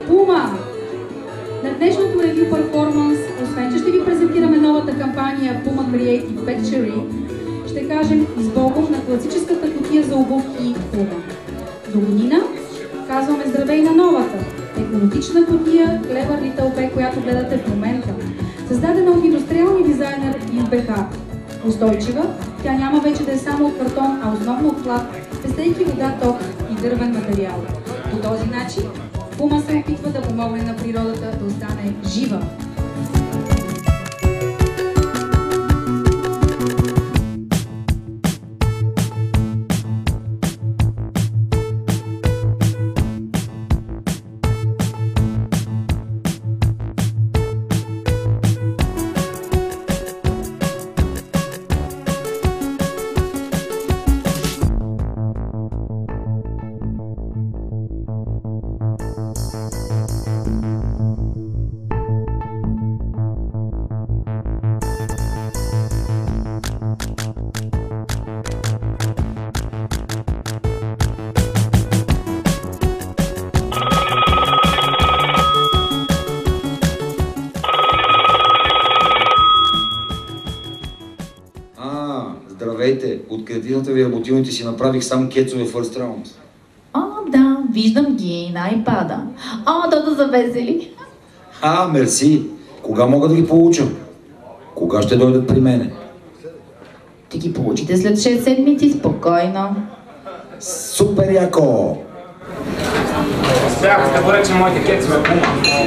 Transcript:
Puma! На днешното ревю перформанс, освен че ще ви презентираме новата кампания Puma Creative Factory, ще кажем избогом на класическата кутия за обувки Puma. До година казваме здравей на новата екологична кутия Clever Little Bag, която гледате в момента. Създадена от индустриалния дизайнер ЮБХ. Устойчива, тя няма вече да е само от картон, а основно от плат, пестейки вода, ток и дървен материал. По този начин Puma се опитва да помогне на природата да остане жива. Здравейте! От креативната ви работилните си направих само кецове First Round. Да, виждам ги на iPad-а. То са весели. Мерси! Кога мога да ги получа? Кога ще дойдат при мене? Ще ги получите след 6 седмици, спокойно. Супер яко! Сега, да поръчам моите кецове Puma.